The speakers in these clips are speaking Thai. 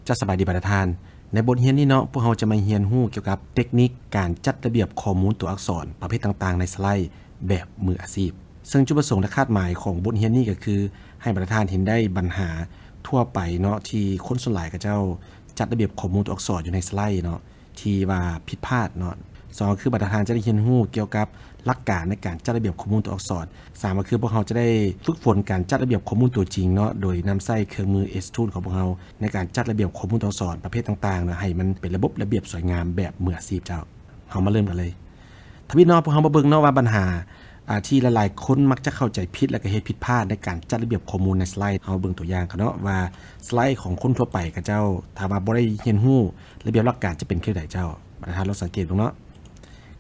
จะสบายดีประธานในบทเรียนนี้เนาะพวกเราจะมาเรียนรู้เกี่ยวกับเทคนิคการจัดระเบียบข้อมูลตัวอักษรประเภทต่างๆในสไลด์แบบมืออาชีพซึ่งจุดประสงค์และคาดหมายของบทเรียนนี้ก็คือให้ประธานเห็นได้ปัญหาทั่วไปเนาะที่คนส่วนหลายกับเจ้าจัดระเบียบข้อมูลตัวอักษรอยู่ในสไลด์เนาะที่ว่าผิดพลาดเนาะสองคือประธานจะได้เรียนรู้เกี่ยวกับหลักการในการจัดระเบียบข้อมูลตัวอักษรสามก็คือพวกเราจะได้ฝึกฝนการจัดระเบียบข้อมูลตัวจริงเนาะโดยนำใช้เครื่องมือ S-Tool ของพวกเราในการจัดระเบียบข้อมูลตัวอักษรประเภทต่างๆเนาะให้มันเป็นระบบระเบียบสวยงามแบบมืออาชีพเจ้าเฮามาเริ่มกันเลยทวีเนาะพวกเรามาเบิ่งเนาะว่าปัญหาที่หลายๆคนมักจะเข้าใจผิดและก็เฮ็ดผิดพลาดในการจัดระเบียบข้อมูลในสไลด์เฮาเบิ่งตัวอย่างกันเนาะว่าสไลด์ของคนทั่วไปกับเจ้าถ้าว่าบ่ได้เรียนรู้ระเบียบหลักการจะเป็นคือใดเจ้าประธานลองสังเกตดูเนาะ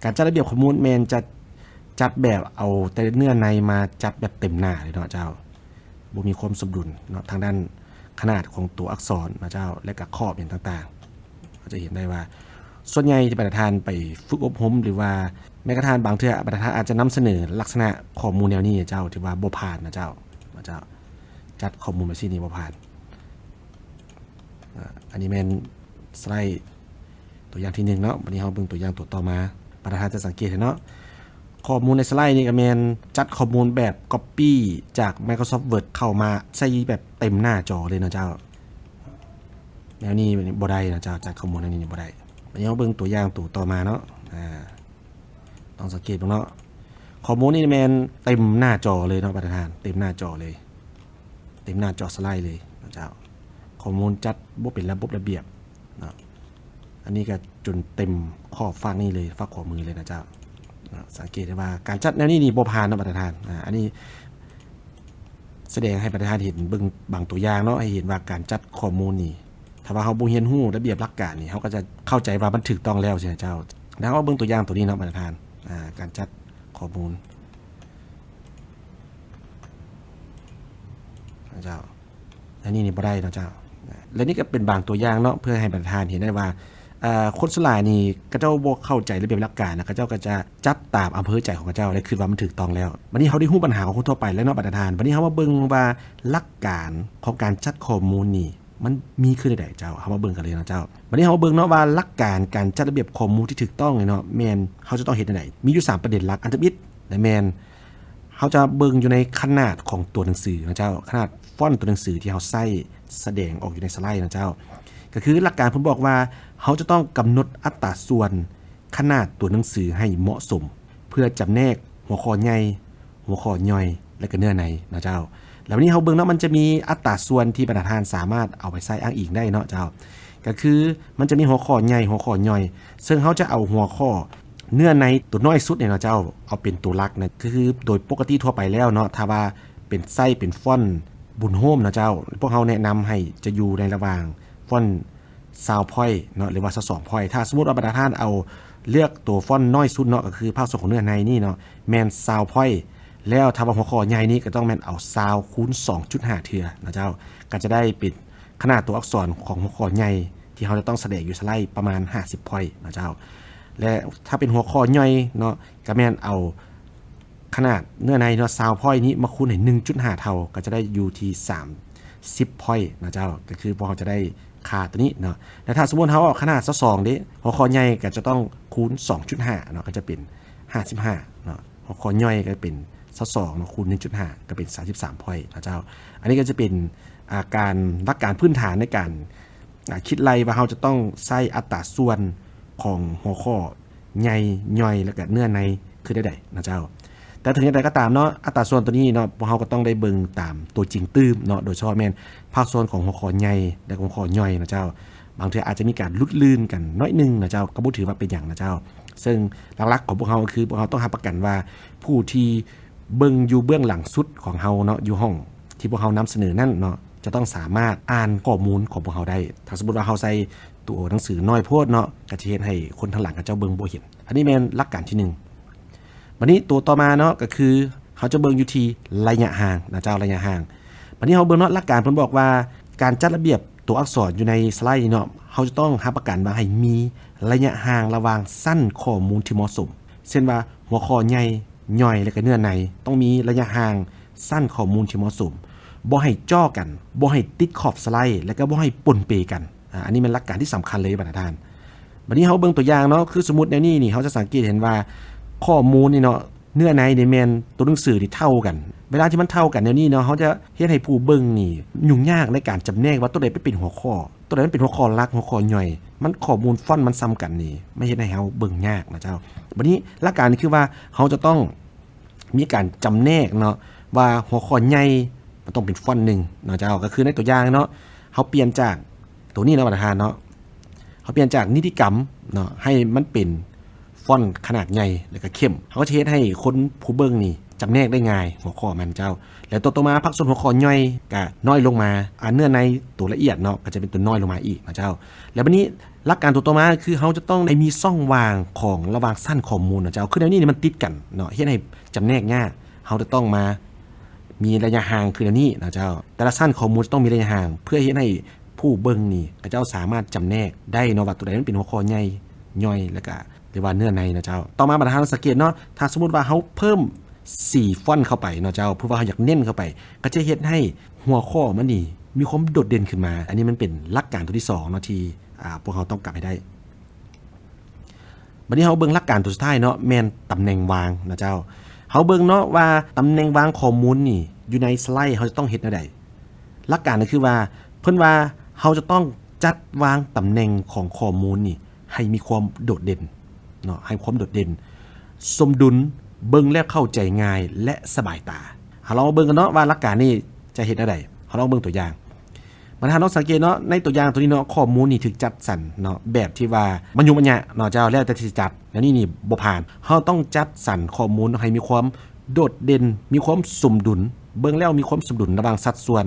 การจัดระเบียบข้อมูลแม่นจะจัดแบบเอาแต่เนื้อในมาจัดแบบเต็มหน้าเลยเนาะเจ้าบ่มีความสมดุลเนาะทางด้านขนาดของตัวอักษรนะเจ้าและก็ขอบอย่างต่างๆก็จะเห็นได้ว่าส่วนใหญ่ที่ประธานไปฝึกอบรมหรือว่าแม้กระทั่งบางเทื่อประธานอาจจะนำเสนอลักษณะข้อมูลแนวนี้เจ้าที่ว่าบ่ผ่านนะเจ้าจัดข้อมูลแบบนี้บ่ผ่านอันนี้แม่นสไลด์ตัวอย่างที่1เนาะวันนี้เฮาเบิ่งตัวอย่างตัวต่อมาประธานจะสังเกตเห็นเนาะข้อมูลในสไลด์นี่ก็แม่นจัดข้อมูลแบบ Copy จาก Microsoft Word เข้ามาใส่แบบเต็มหน้าจอเลยนะเจ้าแนวนี้บ่ได้นะเจ้าจัดข้อมูลอันนี้บ่ได้วันนี้เฮาเบิ่งตัวอย่างตัวต่อมาเนาะต้องสังเกตเนาะข้อมูลนี่แม่นเต็มหน้าจอเลยเนาะประธานเต็มหน้าจอเลยเต็มหน้าจอสไลด์เลยนะเจ้าข้อมูลจัดบ่เป็นระบบระเบียบเนาะอันนี้ก็จนเต็มข้อฝั่งนี้เลยฝั่งขวามือเลยนะเจ้าสังเกตได้ว่าการจัดแนวนี้นี่บ่ผ่านนะประธานอันนี้แสดงให้ประธานเห็นเบิ่งบางตัวอย่างเนาะให้เห็นว่าการจัดข้อมูลนี่ถ้าว่าเฮาบ่เรียนรู้ระเบียบหลักการนี่เฮาก็จะเข้าใจว่ามันถูกต้องแล้วใช่ไหมเจ้าแล้วเบิ่งตัวอย่างตัวนี้เนาะประธานการจัดข้อมูลนะเจ้าอันนี้บ่ได้นะเจ้าและนี่ก็เป็นบางตัวอย่างเนาะเพื่อให้ประธานเห็นได้ว่าคนส่วนหลายนี่ก็เจ้าบ่เข้าใจระเบียบหลักการนะก็เจ้าก็จะจัดตามอำเภอใจของเจ้าและคิดว่ามันถูกต้องแล้ววันนี้เฮาได้รู้ปัญหาของคนทั่วไปแล้วเนาะประธานวันนี้เฮามาเบิ่งว่าหลักการของการจัดข้อมูลนี่มันมีคือใดเจ้าเฮามาเบิ่งกันเลยนะเจ้าวันนี้เฮามาเบิ่งเนาะว่าหลักการการจัดระเบียบข้อมูลที่ถูกต้องเนาะแม่นเฮาจะต้องเฮ็ดจังได๋มีอยู่3ประเด็นหลักอันที่1และแม่นเฮาจะเบิ่งอยู่ในขนาดของตัวหนังสือนะเจ้าขนาดฟอนต์ตัวหนังสือที่เฮาใช้แสดงออกอยู่ในสไลด์นะเจ้าก็คือหลักการผมบอกว่าเขาจะต้องกำหนดอัตราส่วนขนาดตัวหนังสือให้เหมาะสมเพื่อจำแนกหัวข้อใหญ่หัวข้อย่อยและก็เนื้อในนะเจ้าแล้ววันนี้เขาเบิ่งเนาะมันจะมีอัตราส่วนที่ประธานสามารถเอาไปใช้อ้างอิงได้เนาะเจ้าก็คือมันจะมีหัวข้อใหญ่หัวข้อย่อยซึ่งเขาจะเอาหัวข้อเนื้อในตัวน้อยสุดเนี่ยเนาะเจ้าเอาเป็นตัวหลักนะคือโดยปกติทั่วไปแล้วเนาะถ้าว่าเป็นไส้เป็นฟอนต์บุญโฮมนะเจ้าพวกเขาแนะนำให้จะอยู่ในระหว่างฟอนต์20 พอยต์เนาะหรือว่า22 พอยต์ถ้าสมมุติว่าประธานเอาเลือกตัวฟอนต์น้อยสุดเนาะก็คือภาคส่วนของเนื้อในนี่เนาะแม่น20 พอยต์แล้วถ้าว่าหัวข้อใหญ่นี่ก็ต้องแม่นเอา20คูณ 2.5 เทื่อนะเจ้าก็จะได้เป็นขนาดตัวอักษรของหัวข้อใหญ่ที่เราจะต้องแสดงอยู่สไลด์ประมาณ50 พอยต์นะเจ้าและถ้าเป็นหัวข้อย่อยเนาะก็แม่นเอาขนาดเนื้อในเนาะ20 พอยต์นี้มาคูณให้ 1.5 เท่าก็จะได้อยู่ที่30 พอยต์นะเจ้าก็คือพอจะได้ค่าตัวนี้เนาะแต่ถ้าสมมุติเขาเอาขนาด22ดิหัวข้อใหญ่ก็จะต้องคูณ 2.5 เนาะก็จะเป็น55เนาะหัวข้อย่อยก็เป็น22เนาะคูณ 1.5 ก็เป็น33 พอยต์นะเจ้าอันนี้ก็จะเป็นการหลักการพื้นฐานในการคิดไล่ว่าเราจะต้องใส่อัตราส่วนของหัวข้อใหญ่ย่อยแล้วก็เนื้อในคือได้นะเจ้าแต่ถึงอย่างไรก็ตามเนาะอัตราส่วนตัวนี้เนาะพวกเราก็ต้องได้เบิ่งตามตัวจริงตื้มเนาะโดยเฉพาะแม่นภาคส่วนของหัวข้อใหญ่และหัวข้อย่อยนะเจ้าบางทีอาจจะมีการลุดลื่นกันน้อยนึงนะเจ้าก็บ่ถือว่าเป็นอย่างนะเจ้าซึ่งหลักๆของพวกเราก็คือพวกเราต้องรับประกันว่าผู้ที่เบิ่งอยู่เบื้องหลังสุดของเฮาเนาะอยู่ห้องที่พวกเรานำเสนอนั่นเนาะจะต้องสามารถอ่านข้อมูลของพวกเราได้ถ้าสมมุติว่าเฮาใส่ตัวหนังสือน้อยโพดเนาะก็จะเฮ็ดให้คนทางหลังกับเจ้าเบิ่งบ่เห็นอันนี้แม่นหลักการที่1วันนี้ตัวต่อมาเนาะก็คือเขาจะเบิ่งอยู่ที่ระยะห่างนะเจ้าระยะห่างวันนี้เขาเบิ่งเนาะหลักการเพิ่นบอกว่าการจัดระเบียบตัวอักษรอยู่ในสไลด์เนาะเขาจะต้องรับประกันว่าให้มีระยะห่างระหว่างสั้นข้อมูลที่เหมาะสมเช่นว่าหัวข้อใหญ่ย่อยและก็เนื้อในต้องมีระยะห่างสั้นข้อมูลที่เหมาะสมบ่ให้จ้อกันบ่ให้ติดขอบสไลด์และก็บ่ให้ปนเปกัน อันนี้เป็นหลักการที่สำคัญเลยประธานวันนี้เขาเบิ่งตัวอย่างเนาะคือสมมติแนวนี้นี่เขาจะสังเกตเห็นว่าข้อมูลนี่เนาะเนื้อในในแมนตัวหนังสือที่เท่ากันเวลาที่มันเท่ากันแนวนี้เนาะเขาจะเฮ็ดให้ผู้เบิ่งนี่ยุ่งยากในการจำแนกว่าตัวใดเป็นหัวข้อตัวใดเป็นหัวข้อหลักหัวข้อย่อยมันข้อมูลฟอนต์มันซ้ำกันนี่ไม่เฮ็ดให้เฮาเบิ่งยากนะเจ้าวันนี้หลักการนี่คือว่าเขาจะต้องมีการจำแนกเนาะว่าหัวข้อใหญ่มันต้องเป็นฟอนต์นึงเนาะเจ้าก็คือในตัวอย่างเนาะเขาเปลี่ยนจากตัวนี้เนาะประธานเนาะเขาเปลี่ยนจากนิติกรรมเนาะให้มันเป็นฟอนต์ขนาดใหญ่แล้วก็เข้มเขาก็จะเฮ็ดให้คนผู้เบิ่งนี่จำแนกได้ง่ายหัวข้อมันเจ้าแล้วตัวต่อมาพักส่วนหัวข้อย่อยก็น้อยลงมาเนื้อในตัวละเอียดเนาะก็จะเป็นตัวน้อยลงมาอีกนะเจ้าแล้วบัดนี้หลักการตัวต่อมาคือเขาจะต้องได้มีช่องว่างของระหว่างสั้นข้อมูลนะเจ้าคือแนวนี้มันติดกันเนาะเฮ็ดให้จำแนกยากเขาจะต้องมามีระยะห่างคือแนวนี้นะเจ้าแต่ละสั้นข้อมูลต้องมีระยะห่างเพื่อเฮ็ดให้ผู้เบิ่งนี่เจ้าสามารถจำแนกได้เนาะว่าตัวใดมันเป็นหัวข้อใหญ่ย่อยแล้วก็หรือว่าเนื้อในนะเจ้าต่อมาประธานสังเกตเนาะถ้าสมมุติว่าเขาเพิ่ม4ฟอนต์เข้าไปเนาะเจ้าเพื่อว่าเขาอยากเน้นเข้าไปก็จะเฮ็ดให้หัวข้อมันนี่มีความโดดเด่นขึ้นมาอันนี้มันเป็นหลักการตัวที่2เนาะที่พวกเขาต้องกลับให้ได้บัดนี้เขาเบิ่งหลักการตัวสุดท้ายเนาะแม่นตำแหน่งวางนะเจ้าเขาเบิ่งเนาะว่าตำแหน่งวางข้อมูลนี่อยู่ในสไลด์เขาจะต้องเฮ็ดแนวใดหลักการก็คือว่าเพิ่นว่าเขาจะต้องจัดวางตำแหน่งของข้อมูลนี่ให้มีความโดดเด่นเนาะให้ความโดดเด่นสมดุลเบิ่งแล้วเข้าใจง่ายและสบายตาเราเบิ่งกันเนาะว่าหลักการนี้จะเฮ็ดได้เราลองเบิ่งตัวอย่างบรรดาน้องสังเกตเนาะในตัวอย่างตัวนี้เนาะข้อมูลนี่ถูกจัดสรรเนาะแบบที่ว่ามันยุ่งมันยากเนาะเจ้าแล้วแต่สิจัดแล้วนี่บ่ผ่านเราต้องจัดสรรข้อมูลให้มีความโดดเด่นมีความสมดุลเบิ่งแล้วมีความสมดุลระหว่างสัดส่วน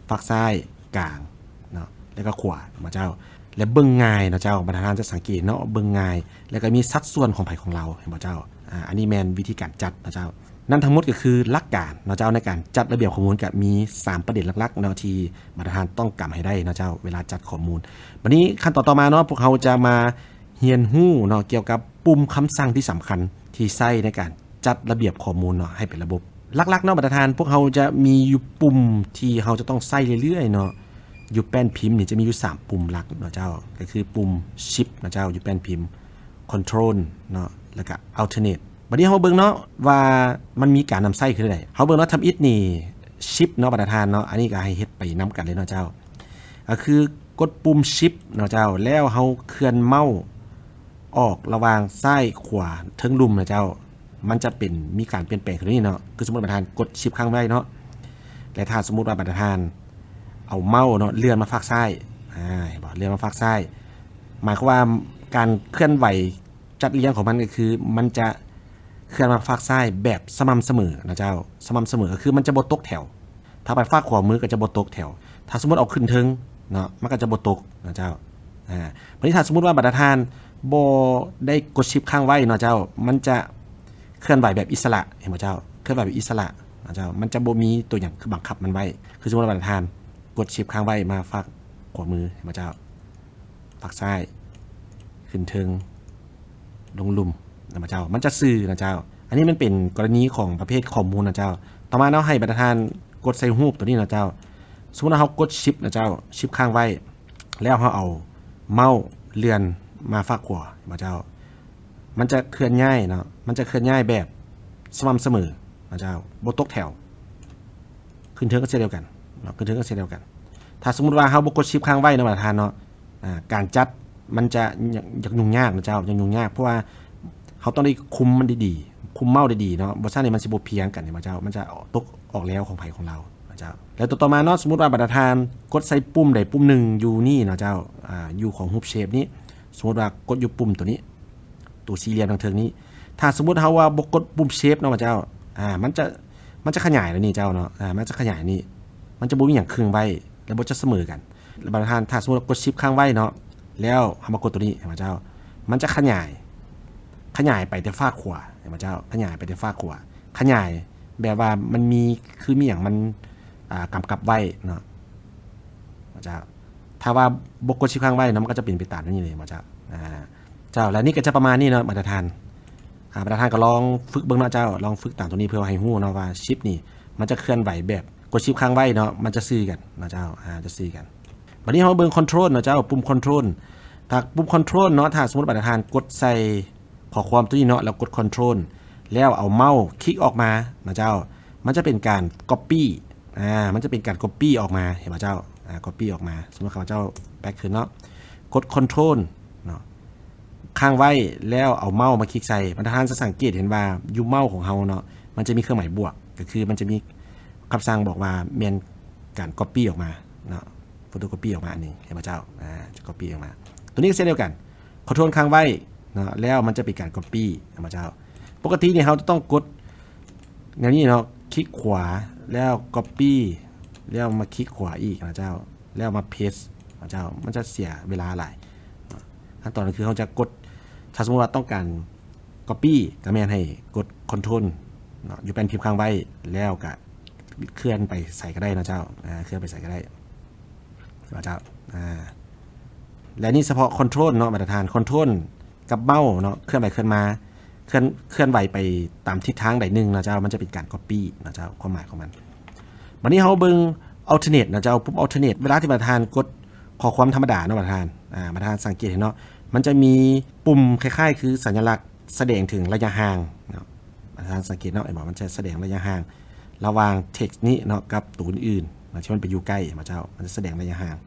ฝั่งซ้ายกลางเนาะแล้วก็ขวามาเจ้าและเบิ่งง่ายเนาะเจ้าบรรดาจะสังเกตเนาะเบิ่งง่ายแล้วก็มีสัดส่วนของไผของเราเห็นบ่เจ้าอันนี้แม่นวิธีการจัดนะเจ้านั่นทั้งหมดก็คือหลักการเนาะเจ้าในการจัดระเบียบข้อมูลกับมี3ประเด็นหลักๆเนาะที่บรรดาต้องกำให้ได้เนาะเจ้าเวลาจัดข้อมูลวันนี้ขั้นตอนต่อมาเนาะพวกเขาจะมาเรียนรู้เนาะเกี่ยวกับปุ่มคำสั่งที่สำคัญที่ใช้ในการจัดระเบียบข้อมูลเนาะให้เป็นระบบหลักๆเนาะบรรดาพวกเขาจะมีอยู่ปุ่มที่เขาจะต้องใช้เรื่อยๆเนาะอยู่แป้นพิมพ์นี่จะมีอยู่3ปุ่มหลักเนาะเจ้าก็คือปุ่ม Shift นะเจ้าอยู่แป้นพิมพ์ Control เนาะแล้วก็ Alternate บัดนี้เฮาเบิ่งเนาะว่ามันมีการนำไส้คือไดเฮาเบิ่งเนาะทำอิฐนี่ Shift เนาะประธานเนาะอันนี้ก็ให้เฮ็ดไปนํกันเลยเนาะเจ้าก็คือกดปุ่ม Shift เนาะเจ้าแล้วเฮาเคลื่อนเมาส์ออกระหว่างซ้ายขวาเทิงลุ่มนะเจ้ามันจะเป็นมีการเปลี่ยนแปลงขึ้นนี่เนาะคือสมมุติประธานกด Shift ค้างไว้เนาะและถ้าสมมุติว่าประธานเอาเมาส์เนาะเลื่อนมาฝั่งซ้ายบ่เลื่อนมาฝั่งซ้ายหมายความว่าการเคลื่อนไหวจัดเรียงของมันก็คือมันจะเคลื่อนมาฝั่งซ้ายแบบสม่ำเสมอนะเจ้าสม่ำเสมอก็คือมันจะบ่ตกแถวถ้าไปฝั่งขวามือก็จะบ่ตกแถวถ้าสมมุติเอาขึ้นเทิงเนาะมันก็จะบ่ตกนะเจ้าวันนี้ถ้าสมมุติว่าบรรทัดบ่ได้กดชิปค้างไว้เนาะเจ้ามันจะเคลื่อนไหวแบบอิสระเห็นบ่เจ้าเคลื่อนไหวแบบอิสระนะเจ้ามันจะบ่มีตัวอย่างคือบังคับมันไว้คือสมมุติว่าบรรทัดกดชิปค้างไว้มาฝั่งขวามือเห็นบ่เจ้าฝั่งซ้ายขึ้นเทิงลงลุ่มนะเจ้ามันจะซื่อนะเจ้าอันนี้มันเป็นกรณีของประเภทข้อมูลนะเจ้าต่อมาเนาะให้บรรทัดกดใส่รูปตัวนี้นะเจ้าสมมุติว่าเฮากดชิปนะเจ้าชิปค้างไว้แล้วเฮาเอาเมาส์เลื่อนมาฝั่งขวานะเจ้ามันจะเคลื่อนย้ายเนาะมันจะเคลื่อนย้ายแบบสม่ำเสมอนะเจ้าบ่ตกแถวขึ้นเทิงก็เช่นเดียวกันเนาะขึ้นเทิงก็เช่นเดียวกันถ้าสมมุติว่าเฮาบ่กดชิปค้างไว้นะบรรทัดเนาะการจัดมันจะยุ่งยากนะเจ้ายังยุ่งยากเพราะว่าเขาต้องได้คุมมันดีๆคุมเมาส์ดีๆเนาะบ่ซั่นนี่มันสิบ่เพียงกันนี่เจ้ามันจะตกออกแล้วของไผของเราเจ้าแล้วต่อมาเนาะสมมุติว่าบรรทัดกดใส่ปุ่มใดปุ่มหนึ่งอยู่นี่เนาะเจ้าอยู่ของรูปเชฟนี้สมมุติว่ากดอยู่ปุ่มตัวนี้ตัวสี่เหลี่ยมทางเทิงนี้ถ้าสมมุติเฮาว่าบ่กดปุ่มเชฟเนาะเจ้ามันจะขยายแล้วนี่เจ้าเนาะมันจะขยายนี่มันจะบ่มีหยังครึ่งไว้แล้วบ่จะเสมอกันบรรทัดถ้าสมมุติกดชิปค้างไว้เนาะแล้วเฮามากดตัวนี้เห็นบ่เจ้ามันจะขยายไปแต่ฝ้าขวาเห็นบ่เจ้าขยายไปแต่ฝ้าขวาขยายแบบว่ามันมีคือมีหยังมันกำกับไว้เนาะบ่เจ้าถ้าว่าบ่กดชิปค้างไว้เนาะมันก็จะเป็นไปตามนี้เลยบ่เจ้าเจ้าแล้วนี่ก็จะประมาณนี้เนาะบรรทัดบรรทัดก็ลองฝึกเบิ่งเนาะเจ้าลองฝึกตามตัวนี้เพื่อให้ฮู้เนาะว่าชิปนี่มันจะเคลื่อนไหวแบบกดชิปค้างไว้เนาะมันจะซื่อกันเนาะเจ้าจะซื่อกัน บัดนี้เฮาเบิ่ง control เนาะเจ้าปุ่ม control ถ้าปุ่ม control เนาะถ้าสมมุติประธานกดใส่ข้อความตัวนี้เนาะแล้วกด control แล้วเอาเมาส์คลิกออกมาเนาะเจ้ามันจะเป็นการ copy มันจะเป็นการ copy ออกมาเห็นบ่เจ้าcopy ออกมาสมมุติข้าพเจ้าแบ็คขึ้นเนาะกด control เนาะค้างไว้แล้วเอาเมาส์มาคลิกใส่ประธานจะสังเกตเห็นว่าอยู่เมาส์ของเฮาเนาะมันจะมีเครื่องหมายบวกก็คือมันจะมีคำสั่งบอกว่าแม่นการ copy ออกมาเนาะ photocopy ออกมาอันนี้เห็นบ่เจ้าจะ copy ออกมาตัวนี้ก็เช่นเดียวกันคอนโทรลค้างไว้เนาะแล้วมันจะเป็นการ copy เห็นบ่เจ้าปกติเนี่ยเฮาจะต้องกดอย่างนี้เนาะคลิกขวาแล้ว copy แล้วมาคลิกขวาอีกนะเจ้าแล้วมา paste นะเจ้ามันจะเสียเวลาหลายขั้นตอนก็คือเขาจะกดถ้าสมมติว่าต้องการ copy ก็แม่นให้กด control เนาะอยู่เป็นพิมพ์ค้างไว้แล้วก็เคลื่อนไปใส่ก็ได้นะเจ้าเคลื่อนไปใส่ก็ได้นะเจ้าและนี่เฉพาะ control เนาะมาตรฐาน control กับเมาส์เนาะเคลื่อนไปเคลื่อนมาเคลื่อนไหวไปตามทิศทางใดหนึ่งนะเจ้ามันจะเป็นการ copy นะเจ้าความหมายของมันวันนี้เฮาเบิ่ง alternate นะเจ้าปุ่ม alternate เวลาที่ประธานกดข้อความธรรมดาเนาะประธานสังเกตเห็นเนาะมันจะมีปุ่มคล้ายๆคือสัญลักษณ์แสดงถึงระยะห่างเนาะประธานสังเกตเนาะไอ้บอกมันจะแสดงระยะห่างระหว่าง text นี้เนาะกับตัวอื่นๆที่มันไปอยู่ใกล้มาเจ้ามันจะแสดงระยะห่าง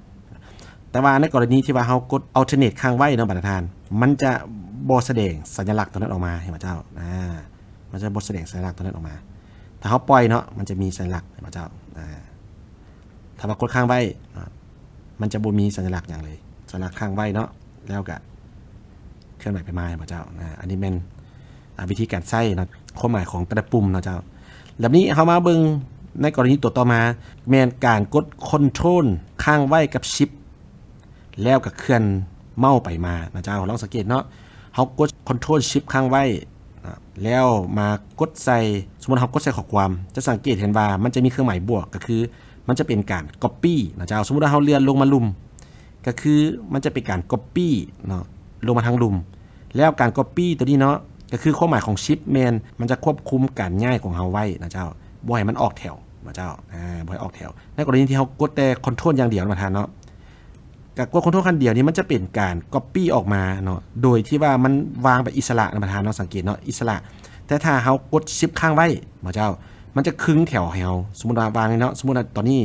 แต่ว่าในกรณีที่ว่าเฮากด alternate ค้างไว้เนาะประธานมันจะบ่แสดงสัญลักษณ์ตัวนั้นออกมาเห็นบ่เจ้ามันจะบ่แสดงสัญลักษณ์ตัวนั้นออกมาถ้าเฮาปล่อยเนาะมันจะมีสัญลักษณ์เห็นบ่เจ้าถ้าว่ากดค้างไว้มันจะบ่มีสัญลักษณ์อย่างเลยสัญลักษณ์ค้างไว้เนาะแล้วก็เคลื่อนไหวไปมาเห็นบ่เจ้าอันนี้แม่นวิธีการใช้เนาะความหมายของแต่ละปุ่มเนาะเจ้าแบบนี้เฮามาเบิ่งในกรณีตัวต่อมาแม่นการกด control ค้างไว้กับ shift แล้วก็เคลื่อนเมาส์ไปมานะเจ้าลองสังเกตเนาะเฮากด control shift ค้างไว้แล้วมากดใส่สมมุติเฮากดใส่ข้อความจะสังเกตเห็นว่ามันจะมีเครื่องหมายบวกก็คือมันจะเป็นการ copy นะเจ้าสมมุติว่าเฮาเลื่อนลงมาลุ่มก็คือมันจะเป็นการ copy เนาะลงมาทางลุ่มแล้วการ copy ตัวนี้เนาะก็คือความหมายของ shift แม่นมันจะควบคุมการย้ายของเฮาไว้นะเจ้าบ่ให้มันออกแถวนะเจ้าบ่ให้ออกแถวในกรณีที่เฮากดแต่ control อย่างเดียวนะท่านเนาะกับกด control คันเดียวนี้มันจะเป็นการ copy ออกมาเนาะโดยที่ว่ามันวางแบบอิสระนะประธานเนาะสังเกตเนาะอิสระแต่ถ้าเฮากด shift ค้างไว้นะเจ้ามันจะคึงแถวให้เฮาสมมุติว่าวางเนาะสมมุติว่าตอนนี้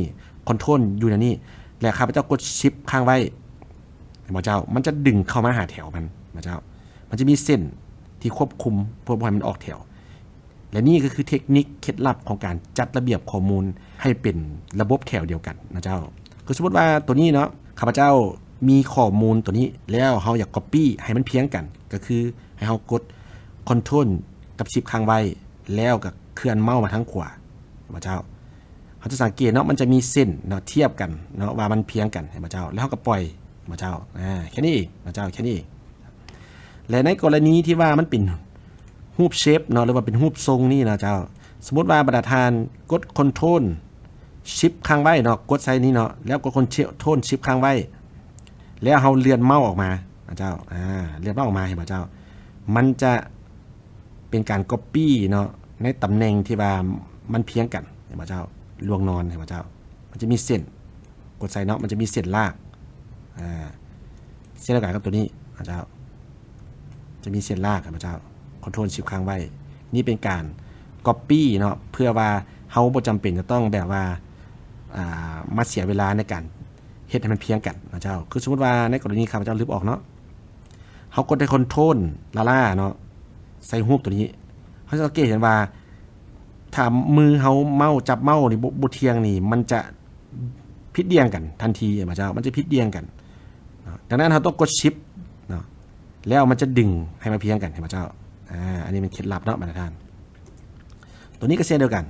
control อยู่ในนี้และข้าพเจ้ากด shift ค้างไว้นะเจ้ามันจะดึงเข้ามาหาแถวมันนะเจ้ามันจะมีเส้นที่ควบคุมเพื่อบ่ให้มันออกแถวและนี่ก็คือเทคนิคเคล็ดลับของการจัดระเบียบข้อมูลให้เป็นระบบแถวเดียวกันนะเจ้าคือสมมติว่าตัวนี้เนาะข้าพเจ้ามีข้อมูลตัวนี้แล้วเฮาอยาก copy ให้มันเพียงกันก็คือให้เฮากด control กับ shift ค้างไว้แล้วก็เคลื่อนเมาส์มาทางขวานะเจ้าเขาจะสังเกตเนาะมันจะมีเส้นเนาะเทียบกันเนาะว่ามันเพียงกันนะเจ้าแล้วเฮาก็ปล่อยนะเจ้าแค่นี้เองนะเจ้าแค่นี้เองและในกรณีที่ว่ามันเป็นรูปเชฟเนาะหรือว่าเป็นรูปทรงนี่นะเจ้าสมมุติว่าประธานกด control shift ค้างไว้เนาะกดใส่นี้เนาะแล้วกด control shift ค้างไว้แล้วเฮาเลื่อนเมาส์ออกมานะเจ้าเลื่อนเมาส์ออกมาเห็นบ่เจ้ามันจะเป็นการ copy เนาะในตำแหน่งที่ว่ามันเพียงกันเห็นบ่เจ้าลวงนอนเห็นบ่เจ้ามันจะมีเส้นกดใส่เนาะมันจะมีเส้นลากเส้นลากกับตัวนี้นะเจ้าจะมีเส้นลากครับเจ้า control shift ค้างไว้นี่เป็นการ copy เนาะเพื่อว่าเฮาบ่จำเป็นจะต้องแบบว่ามาเสียเวลาในการเฮ็ดให้มันเพียงกันนะเจ้าคือสมมุติว่าในกรณีข้าพเจ้าลืมออกเนาะเฮากดได้ control ล่าเนาะใส่รูปตัวนี้เฮาจะสังเกตเห็นว่าถ้ามือเฮาเมาส์จับเมาส์นี่บ่เที่ยงนี่มันจะผิดเดียงกันทันทีนะเจ้ามันจะผิดเดียงกันดังนั้นเฮาต้องกด shiftแล้วมันจะดึงให้มาเพียงกันเห็นไหมเจ้าอันนี้เป็นเคล็ดลับเนาะมาตรฐานตัวนี้ก็เช่นเดียวกัน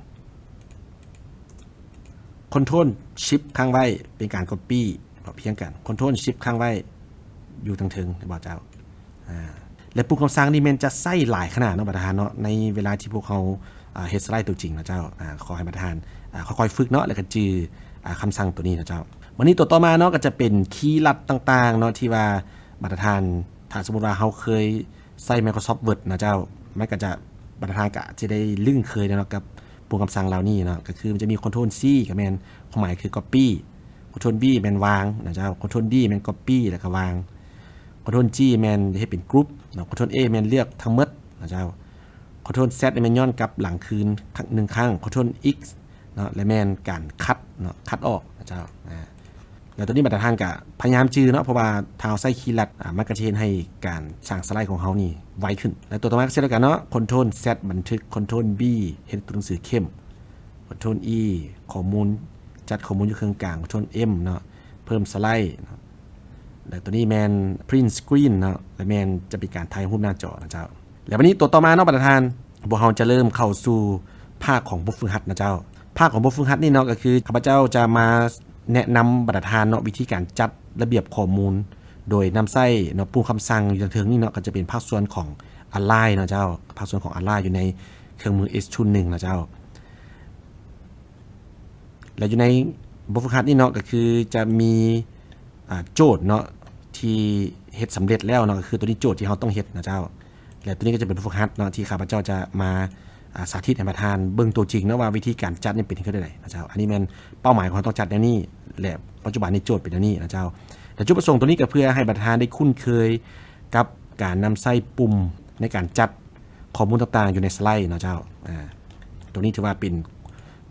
Control Shift ค้างไว้เป็นการ Copy เพียงกัน Control Shift ค้างไว้อยู่ทั้งถึงเห็นบ่เจ้าและปุ่มคำสั่งนี่มันจะใส่หลายขนาดเนาะมาตรฐานเนาะในเวลาที่พวกเขาเฮ็ดสไลด์ตัวจริงนะเจ้าขอให้มาตรฐานค่อยๆฝึกเนาะแล้วก็จื้อคำสั่งตัวนี้นะเจ้าวันนี้ตัวต่อมาเนาะก็จะเป็นคีย์ลัดต่างๆเนาะที่ว่ามาตรฐานถ้าสมมุติว่าเราเคยใช้ Microsoft Word นะเจ้ามันก็จะมาตรฐานก็จะได้ลึ่งเคยเนาะกับปุ่มคำสั่งเหล่านี้เนาะก็คือมันจะมี Control C กับแม่นความหมายคือ Copy Ctrl B แม่นวางนะเจ้า Ctrl D แม่น copy แล้วก็วาง Ctrl G แม่นให้เป็นกรุ๊ปเนาะ Ctrl A แม่นเลือกทั้งหมดนะเจ้า Ctrl Z แม่นย้อนกลับหลังคืน1ครั้ง Ctrl X เนาะและแม่นการคัดเนาะคัดออกนะเจ้าแล้วตัวนี้มาตรฐานก็พยายามจื้อเนาะเพราะว่าถ้าเราใส่คีย์ลัดมันก็จะเฮ็ดให้การสร้างสไลด์ของเฮานี่ไวขึ้นแล้วตัวต่อมาก็เช่นเดียวกันเนาะ Ctrl Z บันทึก Ctrl B เฮ็ดตัวหนังสือเข้ม Ctrl E ข้อมูลจัดข้อมูลอยู่เครื่องกลาง Ctrl M เนาะเพิ่มสไลด์แล้วตัวนี้แมน print screen เนาะและแมนจะเป็นการถ่ายรูปหน้าจอนะเจ้าแล้ววันนี้ตัวต่อมาเนาะประธานพวกเราจะเริ่มเข้าสู่ภาคของบทฝึกหัดนะเจ้าภาคของบทฝึกหัดนี่เนาะก็คือข้าพเจ้าจะมาแนะนำประธานเนาะวิธีการจัดระเบียบข้อมูลโดยนำใช้เนาะปุ่มคำสั่งอยู่ทางเทิงนี่เนาะก็จะเป็นภาคส่วนของ Align นะเจ้าภาคส่วนของ Align อยู่ในเครื่องมือ S01 นะเจ้าแล้วอยู่ในบทฝึกหัดนี่เนาะก็คือจะมีโจทย์เนาะที่เฮ็ดสำเร็จแล้วเนาะก็คือตัวนี้โจทย์ที่เราต้องเฮ็ดนะเจ้าและตัวนี้ก็จะเป็นบทฝึกหัดเนาะที่ข้าพเจ้าจะมาสาธิตให้ประธานเบิ่งตัวจริงเนาะว่าวิธีการจัดนี่เป็นจังได๋นะเจ้าอันนี้แม่นเป้าหมายของเราต้องจัดแนวนี้และปัจจุบันนี้โจทย์เป็นแนวนี้นะเจ้าแต่จุดประสงค์ตัวนี้ก็เพื่อให้ประธานได้คุ้นเคยกับการนำใส่ปุ่มในการจัดข้อมูลต่างๆอยู่ในสไลด์นะเจ้าตัวนี้ถือว่าเป็น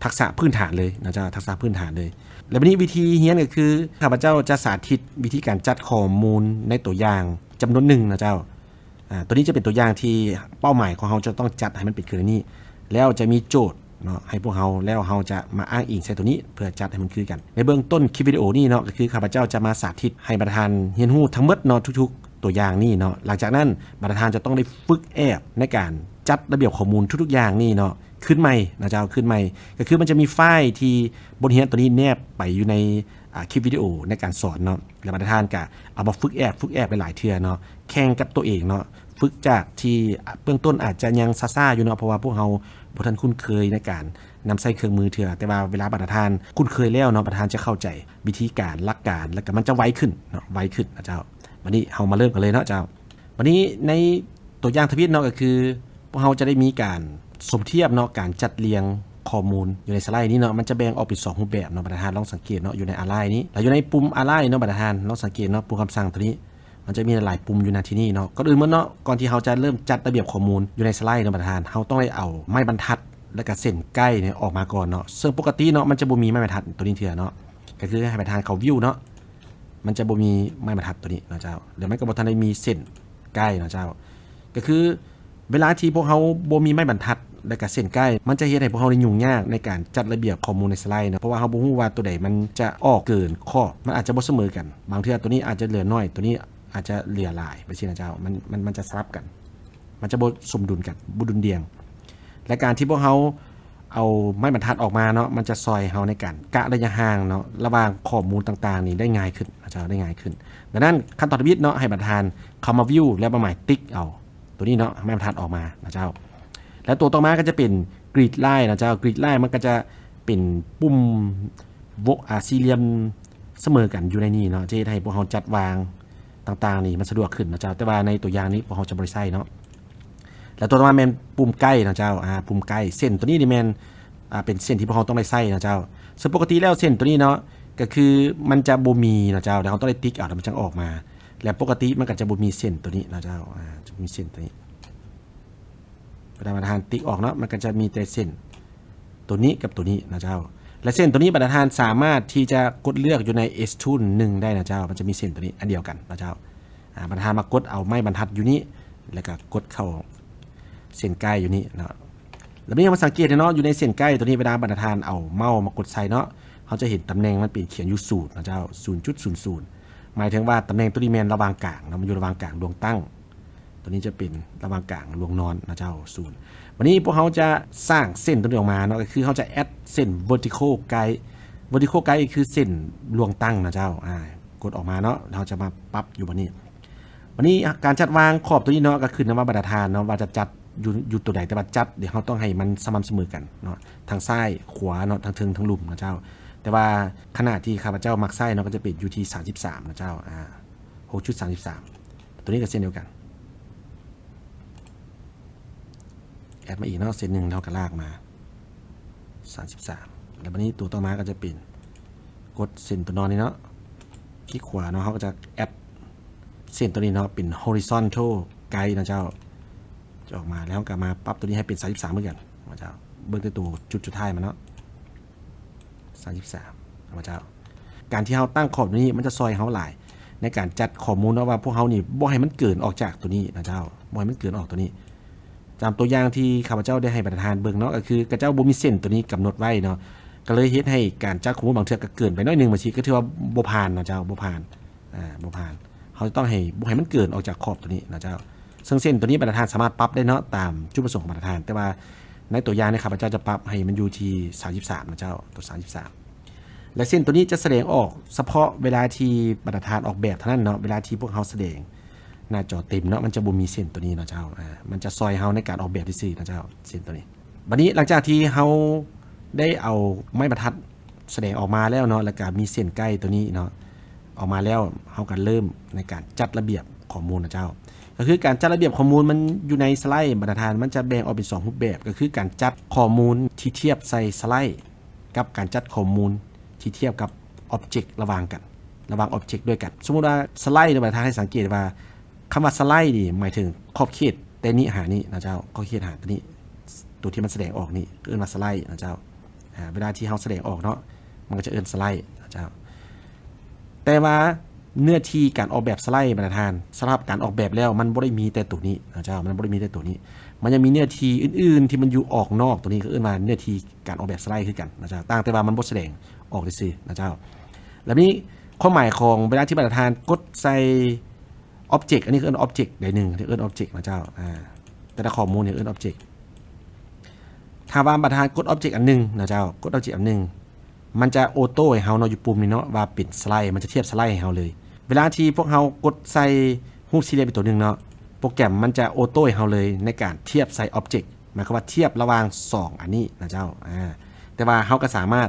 ทักษะพื้นฐานเลยนะเจ้าทักษะพื้นฐานเลยและวันนี้วิธีเรียนก็คือข้าพเจ้าจะสาธิตวิธีการจัดข้อมูลในตัวอย่างจำนวนหนึ่งนะเจ้าตัวนี้จะเป็นตัวอย่างที่เป้าหมายของเราจะต้องจัดให้มันเป็นคือนี้แล้วจะมีโจทย์เนาะให้พวกเราแล้วเราจะมาอ้างอิงใส่ตัวนี้เพื่อจัดให้มันคือกันในเบื้องต้นคลิปวิดีโอนี้เนาะก็คือข้าพเจ้าจะมาสาธิตให้ประธานเรียนรู้ทั้งหมดเนาะทุกๆตัวอย่างนี่เนาะหลังจากนั้นประธานจะต้องได้ฝึกแอบในการจัดระเบียบข้อมูลทุกๆอย่างนี่เนาะขึ้นใหม่นะเจ้าขึ้นใหม่ก็คือมันจะมีไฟล์ที่บนเรียนตัวนี้แนบไปอยู่ในคลิปวิดีโอในการสอนเนาะแล้วประธานก็เอามาฝึกแอบไปหลายเทื่อเนาะแข่งกับตัวเองเนาะฝึกจากที่เบื้องต้นอาจจะยังซ่าๆอยู่เนาะเพราะว่าพวกเราบ่ทันคุ้นเคยในการนำใช้เครื่องมือเทื่อแต่ว่าเวลาประธานคุ้นเคยแล้วเนาะประธานจะเข้าใจวิธีการหลักการแล้วก็มันจะไวขึ้นเนาะไวขึ้นนะเจ้าวันนี้เฮามาเริ่มกันเลยเนาะเจ้าวันนี้ในตัวอย่างทวิตเนาะก็คือพวกเราจะได้มีการสมเทียบเนาะการจัดเรียงข้อมูลอยู่ในสไลด์นี้เนาะมันจะแบ่งออกเป็น2รูปแบบเนาะประธานลองสังเกตเนาะอยู่ในอะไลน์นี้แล้วอยู่ในปุ่มอะไลน์เนาะประธานลองสังเกตเนาะปุ่มคำสั่งตัวนี้มันจะมีหลายปุ่มอยู่ในที่นี่เนาะก่อนอื่นเนาะก่อนที่เราจะเริ่มจัดระเบียบข้อมูลอยู่ในสไลด์เนาะประธานเราต้องได้เอาไม้บรรทัดและก็เส้นใกล้เนี่ยออกมาก่อนเนาะซึ่งปกติเนาะมันจะบ่มีไม้บรรทัดตัวนี้เถื่อเนาะก็คือให้ประธานเขาวิวเนาะมันจะบ่มีไม้บรรทัดตัวนี้นะเจ้าหรือไม่ก็บ่ทันได้มีเส้นใกล้นะเจ้าก็คือเวลาที่พวกเขาบ่มีไม้บรรทัดและก็เส้นใกล้มันจะเฮ็ดให้พวกเรายุ่งยากในการจัดระเบียบข้อมูลในสไลด์เนาะเพราะว่าเราบ่ฮู้ว่าตัวใดมันจะออกเกินข้อมันอาจจะบ่เสมอกันบางเทื่อตัวนี้อาจจะเหลือน้อยตัวนี้อาจจะเหลือหลายไปสินะเจ้ามันจะสลับกันมันจะบ่สมดุลกันบ่ดุลเดียงและการที่พวกเราเอาไม้บรรทัดออกมาเนาะมันจะซอยเฮาในการกะระยะห่างเนาะระหว่างข้อมูลต่างๆนี่ได้ง่ายขึ้นนะเจ้าได้ง่ายขึ้นดังนั้นขั้นตอนวิธีเนาะให้ประธานเข้ามาวิวแล้วมาหมายติ๊กเอาตัวนี้เนาะไม้บรรทัดออกมานะเจ้าแล้วตัวต่อมาก็จะเป็นกรีดไลน์นะเจ้ากรีดไลน์มันก็จะเป็นปุ่มสี่เหลี่ยมเสมอกันอยู่ในนี้เนาะจะให้พวกเราจัดวางต่างๆนี่มันสะดวกขึ้นนะเจ้าแต่ว่าในตัวอย่างนี้พวกเราจะบ่ได้ใช้เนาะแล้วตัวต่อมาแม่นปุ่มใกล้นะเจ้าปุ่มใกล้เส้นตัวนี้นี่แม่นเป็นเส้นที่พวกเราต้องได้ใช้นะเจ้าซึ่งปกติแล้วเส้นตัวนี้เนาะก็คือมันจะบ่มีนะเจ้าเดี๋ยวเราต้องได้ติ๊กเอาแล้วมันจะออกมาแล้วปกติมันก็จะบ่มีเส้นตัวนี้นะเจ้าจะมีเส้นตัวนี้ประธานติ๊กออกเนาะมันก็จะมีแต่เส้นตัวนี้กับตัวนี้นะเจ้าและเส้นตัวนี้ประธานสามารถที่จะกดเลือกอยู่ใน S tool 1ได้นะเจ้ามันจะมีเส้นตัวนี้อันเดียวกันนะเจ้าประธานมากดเอาไม้บรรทัดอยู่นี้แล้วก็กดเข้าเส้นใกล้อยู่นี่เนาะแล้วนี่มาสังเกตเนาะอยู่ในเส้นใกล้ตัวนี้เวลาประธานเอาเมาส์มากดใส่เนาะเขาจะเห็นตำแหน่งมันเป็นเขียนอยู่0นะเจ้า 0.00 หมายถึงว่าตำแหน่งตัวนี้แม่นระหว่างกลางเนาะมันอยู่ระหว่างกลางดวงตั้งตัวนี้จะเป็นระหว่างกลางดวงนอนนะเจ้า0วันนี้พวกเขาจะสร้างเส้นตัวนี้ออกมาเนาะก็คือเขาจะแอดเส้น vertical guide vertical guide คือเส้นดวงตั้งนะเจ้ากดออกมาเนาะเราจะมาปรับอยู่บนนี้วันนี้การจัดวางขอบตัวนี้เนาะก็คือว่าบรรทัดเนาะว่าจะจัดอยู่ตัวใดแต่ว่าจัดเดี๋ยวเราต้องให้มันสม่ำเสมอกันเนาะทางซ้ายขวาเนาะทางเทิงทางลุ่มนะเจ้าแต่ว่าขนาดที่ข้าพเจ้ามักไส้เนาะก็จะเป็นอยู่ที่33นะเจ้า6.33 ตัวนี้ก็เส้นเดียวกันแอดมาอีกเนาะเส้นหนึ่งเราก็ลากมา33แล้ววันนี้ตัวต่อมาก็จะเป็น กดเส้นตัวนอนนี่เนาะคลิกขวาเนาะเขาก็จะแอดเส้นตัวนี้เนาะเป็น horizontal guide นะเจ้าจะออกมาแล้วก็มาปรับตัวนี้ให้เป็น33เหมือนกันนะเจ้าเบิ่งตัวจุดสุดท้ายมันเนาะ33นะเจ้าการที่เราตั้งขอบนี้มันจะซอยเขาหลายในการจัดข้อมูลว่าพวกเขานี่บ่ให้มันเกินออกจากตัวนี้นะเจ้าบ่ให้มันเกินออกตัวนี้ตามตัวอย่างที่ข้าพเจ้าได้ให้ประธานเบิ่งเนาะก็คือกระเจ้าบ่มีเส้นตัวนี้กำหนดไว้เนาะก็เลยเฮ็ดให้การจัดข้อมูลบางเทื่อก็เกินไปน้อยนึงบางทีก็ถือว่าบ่ผ่านนะเจ้าบ่ผ่านบ่ผ่านเขาจะต้องให้บ่ให้มันเกินออกจากขอบตัวนี้นะเจ้าซึ่งเส้นตัวนี้ประธานสามารถปรับได้เนาะตามจุดประสงค์ของประธานแต่ว่าในตัวอย่างเนี่ยข้าพเจ้าจะปรับให้มันอยู่ที่33นะเจ้าตัว33และเส้นตัวนี้จะแสดงออกเฉพาะเวลาที่ประธานออกแบบเท่านั้นเนาะเวลาที่พวกเขาแสดงหน้าจอเต็มเนาะมันจะบ่มีเส้นตัวนี้นะเจ้ามันจะซอยเฮาในการออกแบบที่ซื่อนะเจ้าเส้นตัวนี้บัดนี้หลังจากที่เฮาได้เอาไม้บรรทัดแสดงออกมาแล้วเนาะแล้วก็มีเส้นใกล้ตัวนี้เนาะออกมาแล้วเฮาก็เริ่มในการจัดระเบียบข้อมูลนะเจ้าก็คือการจัดระเบียบข้อมูลมันอยู่ในสไลด์บรรทัดมันจะแบ่งออกเป็น2รูปแบบก็คือการจัดข้อมูลที่เทียบใส่สไลด์กับการจัดข้อมูลที่เทียบกับอ็อบเจกต์ระหว่างกันระหว่างอ็อบเจกต์ด้วยกันสมมุติว่าสไลด์ในบรรทัดให้สังเกตว่าคำว่าสไลด์นี่หมายถึงขอบเขตแต่นี้หานี่นะเจ้าขอบเขตหาตัวนี้ตัวที่มันแสดงออกนี่เอิ้นว่าสไลด์นะเจ้าเวลาที่เฮาแสดงออกเนาะมันก็จะเอิ้นสไลด์นะเจ้าแต่ว่าเนื้อที่การออกแบบสไลด์บรรทัดสำหรับการออกแบบแล้วมันบ่ได้มีแต่ตัวนี้นะเจ้ามันบ่ได้มีแต่ตัวนี้มันยังมีเนื้อที่อื่นๆที่มันอยู่ออกนอกตัวนี้ก็เอิ้นว่าเนื้อที่การออกแบบสไลด์คือกันนะเจ้าต่างแต่ว่ามันบ่แสดงออกซื่อๆนะเจ้าแล้วนี้ความหมายของเวลาที่บรรทัดกดใส่object อันนี้คือ object ใดหนึ่งที่เอิ้น object นะเจ้าแต่ละข้อมูลเนี่ยเอิ้น object ถ้าว่าบรรทัดกด object อันนึงนะเจ้ากด object อันนึงมันจะออโต้ให้เฮาเนาะอยู่ปุ่มนี้เนาะว่าปิดสไลด์มันจะเทียบสไลด์ให้เฮาเลยเวลาที่พวกเฮากดใส่รูปสี่เหลี่ยมเป็นตัวนึงเนาะโปรแกรมมันจะออโต้ให้เฮาเลยในการเทียบใส่ object หมายความว่าเทียบระหว่าง2อันนี้นะเจ้าแต่ว่าเฮาก็สามารถ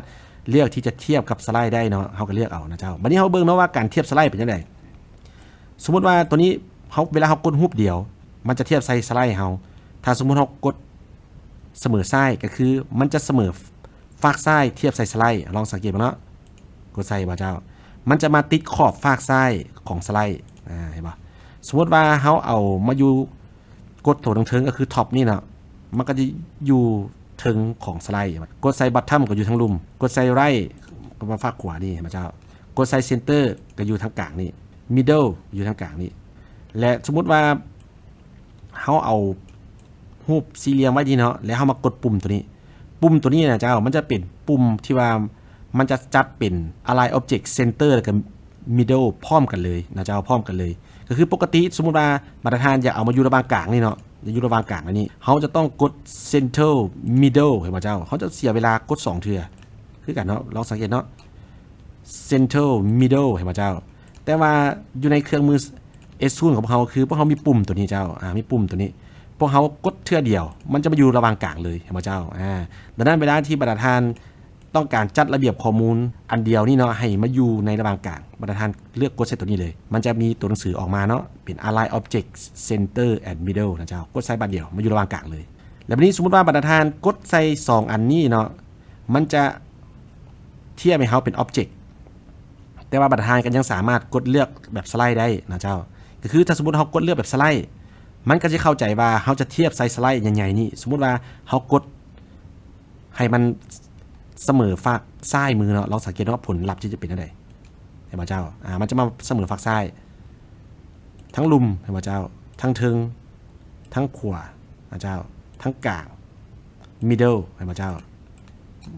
เลือกที่จะเทียบกับสไลด์ได้เนาะเฮาก็เลือกเอานะเจ้าบัดนี้เฮาเบิ่งเนาะว่าการเทียบสไลด์เป็นจังได๋สมมุติว่าตัวนี้เฮาเวลาเฮากดรูปเดียวมันจะเทียบใส่สไลด์เฮาถ้าสมมุติเฮากดเสมอซ้ายก็คือมันจะเสมอฝากซ้ายเทียบใส่สไลด์ลองสังเกตบ่เนาะกดใส่บ่เจ้ามันจะมาติดขอบฝากซ้ายของสไลด์เห็นบ่สมมุติว่าเฮาเอามาอยู่กดตัวตรงเทิงก็คือท็อปนี่เนาะมันก็จะอยู่เทิงของสไลด์กดใส่บอททอมก็อยู่ทางลุ่มกดใส่ไรท์ก็มาฝากขวานี่เห็นบ่เจ้ากดใส่เซนเตอร์ก็อยู่ทางกลางนี่middle อยู่ทางกลางนี่และสมมุติว่าเฮาเอารูปสี่เหลี่ยมไว้ดีเนาะแล้วเฮามากดปุ่มตัวนี้นะเจ้ามันจะเป็นปุ่มที่ว่ามันจะจัดเป็น align object center แล้วก็ middle พร้อมกันเลยนะเจ้าพร้อมกันเลยก็คือปกติสมมุติว่ามาตรฐานอยากเอามาอยู่ระหว่างกลางนี่เนาะอยู่ระหว่างกลางอันนี้เฮาจะต้องกด center middle เห็นบ่เจ้าเฮาจะเสียเวลากด2เทื่อคือกันเนาะลองสังเกตเนาะ center middle เห็นบ่เจ้าแต่ว่าอยู่ในเครื่องมือ S0 ของเขาคือพวกเขามีปุ่มตัวนี้เจ้ามีปุ่มตัวนี้พวกเขากดเทื่อเดียวมันจะมาอยู่ระหว่างกลางเลยเห็นไหมเจ้าดังนั้นเวลาที่บรรทัดต้องการจัดระเบียบข้อมูลอันเดียวนี่เนาะให้มาอยู่ในระหว่างกลางบรรทัดเลือกกดใส่ตัวนี้เลยมันจะมีตัวหนังสือออกมาเนาะเป็น align object center and middle นะเจ้ากดใส่บัตรเดียวมาอยู่ระหว่างกลางเลยแล้ววันนี้สมมติว่าบรรทัดกดใส่2อันนี้เนาะมันจะเทียบให้เขาเป็น objectแต่ว่าบรรทัดกันยังสามารถกดเลือกแบบสไลด์ได้นะเจ้าก็คือถ้าสมมุติเขากดเลือกแบบสไลด์มันก็จะเข้าใจว่าเขาจะเทียบไซส์สไลด์ใหญ่ๆนี่สมมุติว่าเขากดให้มันเสมอฝากซ้ายมือเนาะเราสังเกตว่าผลลัพธ์ที่จะเป็นอะไรเห็นป่ะเจ้ามันจะมาเสมอฝากซ้ายทั้งลุมเห็นป่ะเจ้าทั้งเทิงทั้งขวานะเจ้าทั้งกลาง middle เห็นป่ะเจ้า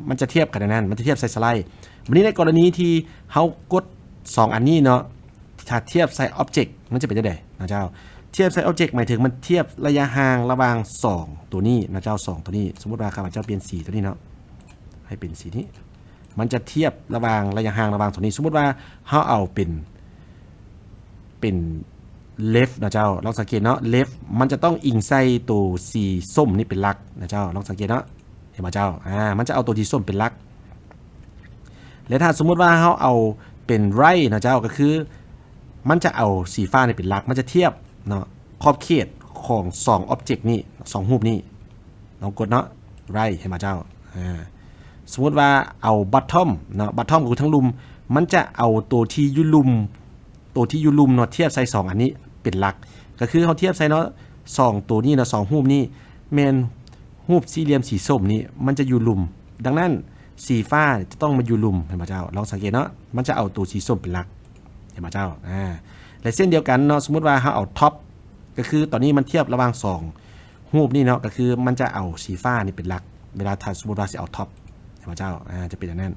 มันจะเทียบกันนั่นมันจะเทียบไซส์สไลด์วันนี้ในกรณีที่เขากด2อันนี้เนาะถ้าเทียบไซส์ object มันจะเป็นยังไงนะเจ้าเทียบไซส์ object หมายถึงมันเทียบระยะห่างระหว่าง2ตัวนี้นะเจ้า2ตัวนี้สมมุติว่าข้าพเจ้าเปลี่ยนสีตัวนี้เนาะให้เป็นสีนี้มันจะเทียบระหว่างระยะห่างระหว่างตัวนี้สมมุติว่าเฮาเอาเป็น left นะเจ้าลองสังเกตเนาะ left มันจะต้องอิงใส่ตัวสีส้มนี่เป็นหลักนะเจ้าลองสังเกตเนาะเห็นบ่เจ้ามันจะเอาตัวสีส้มเป็นหลักและถ้าสมมุติว่าเฮาเอาเป็น right นะเจ้าก็คือมันจะเอาสีฟ้านี่เป็นหลักมันจะเทียบเนาะขอบเขตของ2 object นี่2รูปนี่ลองกดเนาะ right เห็นบ่เจ้าสมมุติว่าเอา bottom เนาะ bottom ก็คือทั้งลุม มันจะเอาตัวที่อยู่ลุมเนาะเทียบใส่2อันนี้เป็นหลักก็คือเฮาเทียบใส่เนาะ2ตัวนี้เนาะ2รูปนี้แม่นรูปสี่เหลี่ยมสีส้มนี้มันจะอยู่ลุมดังนั้นสีฟ้าจะต้องมาอยู่ลุมเห็นบ่เจ้าลองสังเกตเนาะมันจะเอาตัวสีส้มเป็นหลักเห็นบ่เจ้าและเส้นเดียวกันเนาะสมมุติว่าเฮาเอาท็อปก็คือตอนนี้มันเทียบระหว่าง2รูปนี่เนาะก็คือมันจะเอาสีฟ้านี่เป็นหลักเวลาถ้าสมมุติว่าสิเอาท็อปเห็นบ่เจ้าจะเป็นอย่างนั้น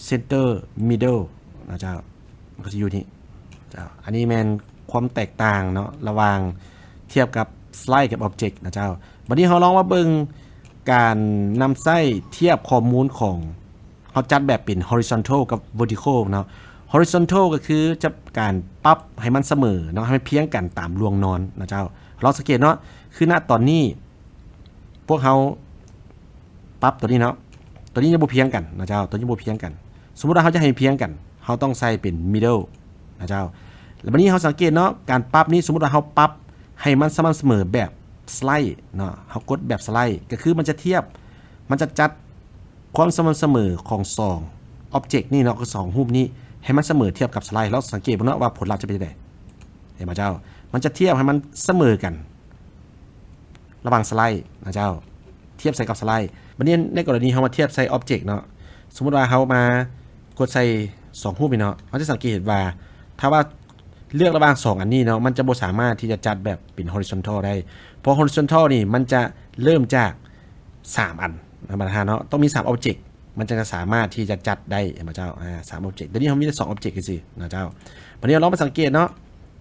center middle นะเจ้ามันก็จะอยู่นี่เจ้าอันนี้แม่นความแตกต่างเนาะระหว่างเทียบกับสไลด์กับ object นะเจ้าวันนี้เราลองมาเบิ่งการนำไส้เทียบข้อมูลของเขาจัดแบบเป็น horizontal กับ vertical เนาะ horizontal ก็คือจะการปรับให้มันเสมอเนาะให้มันเพียงกันตามรวงนอนนะเจ้าเราสังเกตเนาะคือณตอนนี้พวกเขาปรับตัวนี้เนาะตัวนี้ยังบ่เพียงกันนะเจ้าตัวนี้บ่เพียงกันสมมุติว่าเขาจะให้เพียงกันเขาต้องใส่เป็น middle นะเจ้าแล้ววันนี้เขาสังเกตเนาะการปรับนี้สมมุติว่าเขาปรับให้มันสม่ำเสมอแบบสไลด์เนาะเขากดแบบสไลด์ก็คือมันจะเทียบมันจะจัดความสม่ำเสมอของ2 object นี่เนาะคือ2รูปนี้ให้มันเสมอเทียบกับสไลด์แล้วสังเกตเนาะว่าผลลัพธ์จะเป็นยังไงเห็นป่ะเจ้ามันจะเทียบให้มันเสมอกันระหว่างสไลด์นะเจ้าเทียบใส่กับสไลด์วันนี้ในกรณีเขามาเทียบใส่ object เนาะสมมุติว่าเขามากดใส่2รูปเนาะเขาจะสังเกตว่าถ้าว่าเลือกระหว่าง2อันนี้เนาะมันจะบ่สามารถที่จะจัดแบบเป็น horizontal ได้เพราะ horizontal นี่มันจะเริ่มจาก3อันธรรมดาเนาะต้องมี3 object มันจะสามารถที่จะจัดได้นะเจ้า3 object เดี๋ยวนี้เขามีแต่2 object สินะเจ้าวันนี้เราลองมาสังเกตเนาะ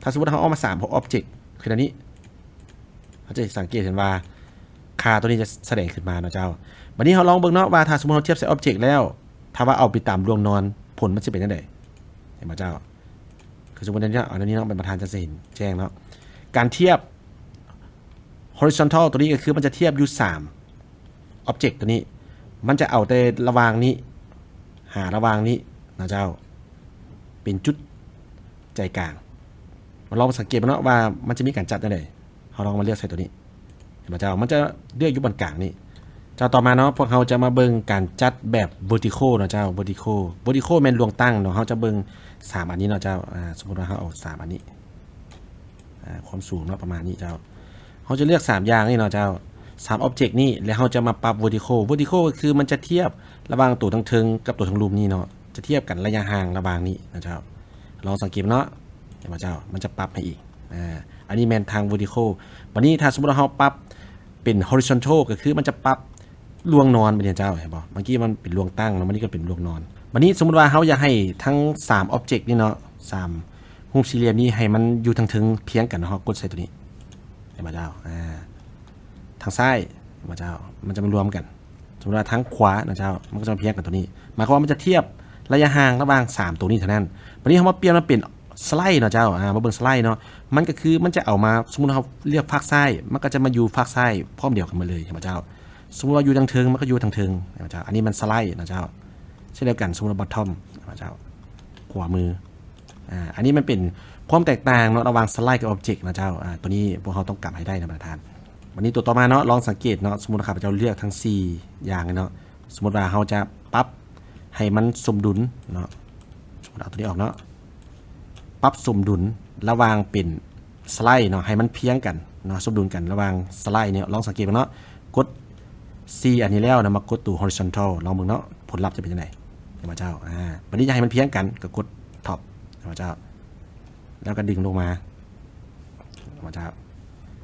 ถ้าสมมุติเขาเอามา3 object คืออันนี้เขาจะสังเกตเห็นว่าค่าตัวนี้จะแสดงขึ้นมานะเจ้าวันนี้เราลองเบิ่งเนาะว่าถ้าสมมุติเราเทียบใส่ object แล้วถ้าว่าเอาไปตามรวงนอนผลมันจะเป็นจังได๋เห็นบ่เจ้าคือสมมุติเนี่ยอันนี้เนาะเป็นประธานจะเห็นแจ้งเนาะการเทียบ horizontal ตัวนี้ก็คือมันจะเทียบอยู่3 object ตัวนี้มันจะเอาแต่ระหว่างนี้หาระหว่างนี้นะเจ้าเป็นจุดใจกลางเราลองสังเกตเนาะว่ามันจะมีการจัดได้เลยเราลองมาเลือกใส่ตัวนี้เห็นป่ะเจ้ามันจะเลือกอยู่บนกลางนี่เจ้าต่อมาเนาะพวกเราจะมาเบิ่งการจัดแบบ vertical เนาะเจ้า vertical แม่นลวงตั้งเนาะเราจะเบิ่ง3อันนี้เนาะเจ้าสมมุติว่าเราเอา3อันนี้ความสูงเนาะประมาณนี้เจ้าเราจะเลือก3อย่างนี่เนาะเจ้า3 object นี่แล้วเราจะมาปรับ vertical ก็คือมันจะเทียบระหว่างตัวทั้งเทิงกับตัวทั้งรูปนี่เนาะจะเทียบกันระยะห่างระหว่างนี้นะเจ้าลองสังเกตเนาะเห็นป่ะเจ้ามันจะปรับให้อีกอันนี้แม่นทาง vertical วันนี้ถ้าสมมุติว่าเราปรับเป็น horizontal ก็คือมันจะปรับลวงนอนไปเนี่ยเจ้าเห็นบ่เมื่อกี้มันเป็นลวงตั้งแล้ววันนี้ก็เป็นลวงนอนวันนี้สมมุติว่าเราอยากให้ทั้ง3 object นี่เนาะ3รูปสี่เหลี่ยมนี้ให้มันอยู่ทั้งถึงเพียงกันเนาะกดใส่ตัวนี้เห็นบ่เจ้าทางซ้ายเห็นบ่เจ้ามันจะมารวมกันสมมุติว่าทางขวานะเจ้ามันก็จะมาเพียงกันตัวนี้หมายความว่ามันจะเทียบระยะห่างระหว่าง3ตัวนี้เท่านั้นวันนี้เรามาเปลี่ยนมาเป็นสไลด์เนาะเจ้ามาเบิ่งสไลด์เนาะมันก็คือมันจะเอามาสมมุติเราเลือกภาคซ้ายมันก็จะมาอยู่ภาคซ้ายพร้อมเดียวกันมาเลยเห็นบ่เจ้าสมมุติว่าอยู่ทางเทิงมันก็อยู่ทางเทิงนะเจ้าอันนี้มันสไลด์นะเจ้าเช่นเดียวกันสมมุติว่าบอททอมนะเจ้าขวามืออันนี้มันเป็นความแตกต่างเนาะระหว่างสไลด์กับออบเจกต์นะเจ้าตัวนี้พวกเราต้องกลับให้ได้นะประธานวันนี้ตัวต่อมาเนาะลองสังเกตเนาะสมมุติข้าพเจ้าเลือกทั้ง4อย่างเนาะสมมุติว่าเราจะปรับให้มันสมดุลเนาะสมมุติเอาตัวนี้ออกเนาะปรับสมดุลระหว่างเป็นสไลด์เนาะให้มันเพียงกันเนาะสมดุลกันระหว่างสไลด์เนี่ยลองสังเกตเนาะกด C อันนี้แล้วนะมากดตัว horizontal ลองมึงเนาะผลลัพธ์จะเป็นยังไงเห็นไหมเจ้าวันนี้จะให้มันเพียงกันก็กด top เห็นไหมเจ้าแล้วก็ดึงลงมาเห็นไหมเจ้า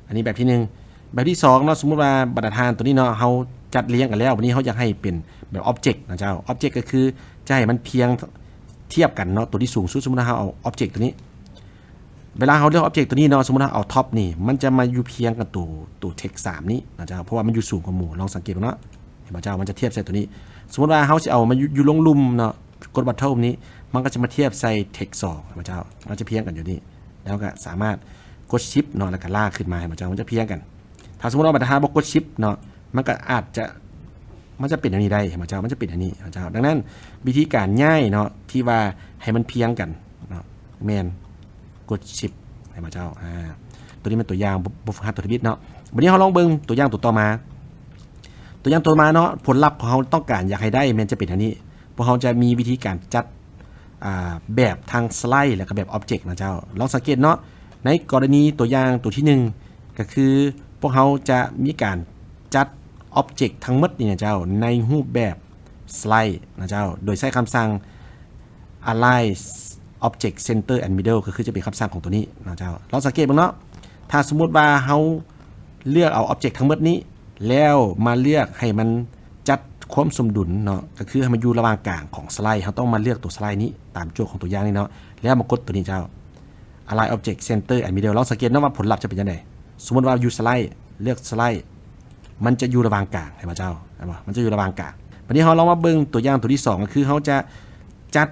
อันนี้แบบที่1แบบที่2เนาะสมมุติว่าบรรทัดฐานตัวนี้เนาะเราจัดเรียงกันแล้ววันนี้เขาอยากให้เป็นแบบ object นะเจ้า object ก็คือจะให้มันเพียงเทียบกันเนาะตัวที่สูงสุดสมมุติว่าเราเอา object ตัวนี้เวลาเราเลือก object ตัวนี้เนาะสมมุติว่าเอา top นี่มันจะมาอยู่เพียงกับตัว text 3นี้นะเจ้าเพราะว่ามันอยู่สูงกว่าหมู่ลองสังเกตดูเนาะเห็นป่ะเจ้ามันจะเทียบใส่ตัวนี้สมมุติว่าเราจะเอามาอยู่ลงลุ่มเนาะกด bottom นี้มันก็จะมาเทียบใส่ text 2เห็นป่ะเจ้ามันจะเพียงกันอยู่นี่แล้วก็สามารถกด shift เนาะแล้วก็ลากขึ้นมาเห็นป่ะเจ้ามันจะเพียงกันถ้าสมมุติว่าบรรทัดบอกกด shift เนาะมันก็อาจจะมันจะเป็นอันนี้ได้เห็นป่ะเจ้ามันจะเป็นอันนี้เห็นป่ะเจ้าดังนั้นวิธีการง่ายเนาะที่ว่าให้มันเพียงกันเนาะแม่นกด shiftให้มาเจ้าตัวนี้เป็นตัวอย่างบุฟฮัตตัวทิบิตเนาะวันนี้เราลองเบิ่งตัวอย่างตัวต่อมาเนาะผลลัพธ์ของเราต้องการอยากให้ได้มันจะเป็นอันนี้พวกเราจะมีวิธีการจัด แบบทางสไลด์แล้วก็แบบออบเจกต์นะเจ้าลองสังเกตเนาะในกรณีตัวอย่างตัวที่1ก็คือพวกเขาจะมีการจัดออบเจกต์ทั้งหมดนี่นะเจ้าในรูปแบบสไลด์นะเจ้าโดยใช้คำสั่ง align object center and middle ก็คือจะเป็นคำสั่งของตัวนี้นะเจ้าลองสังเกตบ้างเนาะถ้าสมมุติว่าเขาเลือกเอา object ทั้งหมดนี้แล้วมาเลือกให้มันจัดความสมดุลเนาะก็คือให้มันอยู่ระหว่างกลางของสไลด์เขาต้องมาเลือกตัวสไลด์นี้ตามโจทย์ของตัวอย่างนี้เนาะแล้วมากดตัวนี้เจ้า align object center and middle ลองสังเกตนะว่าผลลัพธ์จะเป็นยังไงสมมติว่าอยู่สไลด์เลือกสไลด์มันจะอยู่ระหว่างกลางเห็นไหมเจ้าเห็นไหมมันจะอยู่ระหว่างกลางวันนี้เราลองมาเบิ่งตัวอย่างตัวที่2ก็คือเขาจะจัด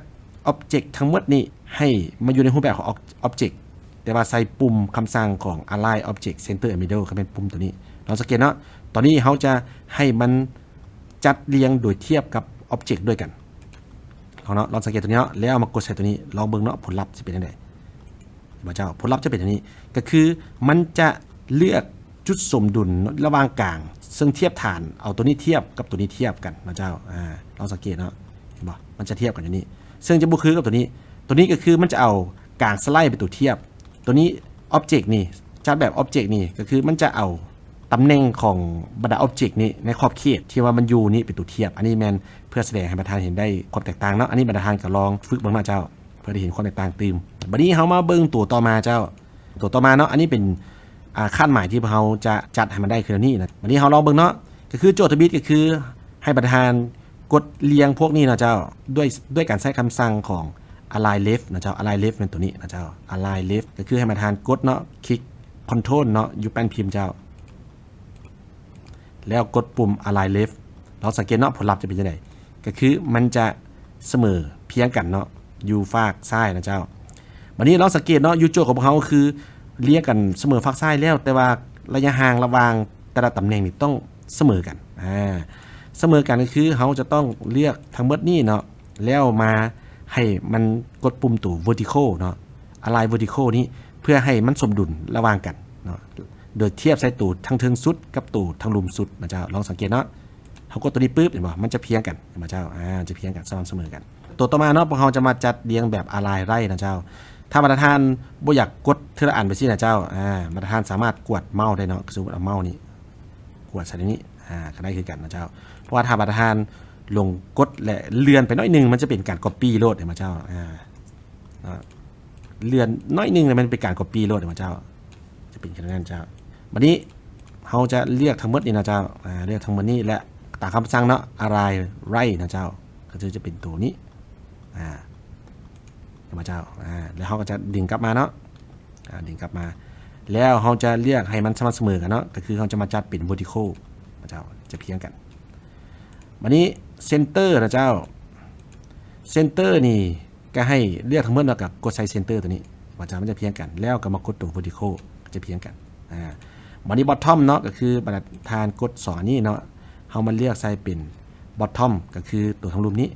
object ทั้งหมดนี้ให้มาอยู่ในรูปแบบของ object แต่ว่าใส่ปุ่มคำสั่งของ align object center and middle ก็เป็นปุ่มตัวนี้ลองสังเกตเนาะตอนนี้เขาจะให้มันจัดเรียงโดยเทียบกับ object ด้วยกันลองสังเกตตัวนี้เนาะแล้วเอามากดใส่ตัวนี้ลองเบิ่งเนาะผลลัพธ์จะเป็นยังไงเจ้าผลลัพธ์จะเป็นอย่างนี้ก็คือมันจะเลือกจุดสมดุลระหว่างกลางซึ่งเทียบฐานเอาตัวนี้เทียบกับตัวนี้เทียบกันนะเจ้าลองสังเกตเนาะเห็นบ่มันจะเทียบกันอย่างนี้ซึ่งจะบ่คือกับตัวนี้ก็คือมันจะเอากลางสไลด์เป็นตัวเทียบตัวนี้ object นี่จัดแบบ object นี่ก็คือมันจะเอาตำแหน่งของบรรดา object นี่ในขอบเขตที่ว่ามันอยู่นี่เป็นตัวเทียบอันนี้แมนเพื่อแสดงให้ประธานเห็นได้ความแตกต่างเนาะอันนี้ประธานก็ลองฝึกบ้างนะเจ้าเพื่อได้เห็นความแตกต่างตื่มบัดนี้เขามาเบิ่งตัวต่อมาเจ้าตัวต่อมาเนาะอันนี้เป็นคาดหมายที่เราจะจัดให้มันได้คือนี่นะวันนี้เราลองเบิ่งเนาะก็คือโจทย์ทบิตก็คือให้ประธานกดเรียงพวกนี้นะเจ้าด้วยการใช้คำสั่งของ align left นะเจ้า align left เป็นตัวนี้นะเจ้า align left ก็คือให้ประธานกดเนาะคลิก control เนาะอยู่แป้นพิมพ์เจ้าแล้วกดปุ่ม align left เราสังเกตเนาะผลลัพธ์จะเป็นยังไงก็คือมันจะเสมอเพียงกันเนาะอยู่ฝากซ้ายนะเจ้าวันนี้เราสังเกตเนาะยูโจของเขาคือเรียกกันเสมอฝักซ้ายแล้วแต่ว่าระยะห่างระหว่างแต่ละตำแหน่งนี่ต้องเสมอกันเสมอกันก็คือเขาจะต้องเลือกทั้งหมดนี่เนาะแล้วมาให้มันกดปุ่มตัว vertical เนาะ align vertical นี้เพื่อให้มันสมดุลระหว่างกันเนาะโดยเทียบใส่ตูดทั้งเทิงสุดกับตูดทั้งลุมสุดนะเจ้าลองสังเกตเนาะเขากดตัวนี้ปุ๊บเห็นป่ะมันจะเพียงกันเห็นป่ะเจ้าจะเพียงกันสม่ำเสมอกันตัวต่อมาเนาะพวกเราจะมาจัดเรียงแบบ align ไร่นะเจ้าถ้ามาตรฐานบ่อยากกดเทละอันไปสินะเจ้ามาตรฐานสามารถกวดเมาส์ได้เนาะสมมติเอาเมาส์นี้กวดใส่นี้ก็ได้คือกันนะเจ้าเพราะว่าถ้ามาตรฐานลงกดและเลื่อนไปน้อยนึงมันจะเป็นการ copy โลดนะเจ้าเลื่อนน้อยนึงมันเป็นการ copy โลดนะเจ้าจะเป็นแค่นั้นเจ้าวันนี้เราจะเลือกทั้งหมดนี่นะเจ้าเลือกทั้งหมดนี้และตามคำสั่งเนาะ align right นะเจ้าก็จะเป็นตัวนี้มาเจ้าแล้วเขาก็จะดึงกลับมาเนาะดึงกลับมาแล้วเขาจะเรียกให้มันสม่ำเสมอกันเนาะก็คือเขาจะมาจัดเป็น vertical นะเจ้าจะเพียงกันวันนี้ center นะเจ้า center นี่ก็ให้เลือกทั้งหมดแล้วกับกดใส่ center ตัวนี้ว่าจะมันจะเพียงกันแล้วก็มากดตัว vertical จะเพียงกันวันนี้ bottom เนาะก็คือบรรทานกด2นี่เนาะเขามาเลือกใส่เป็น bottom ก็คือตัวทั้งรูปนี้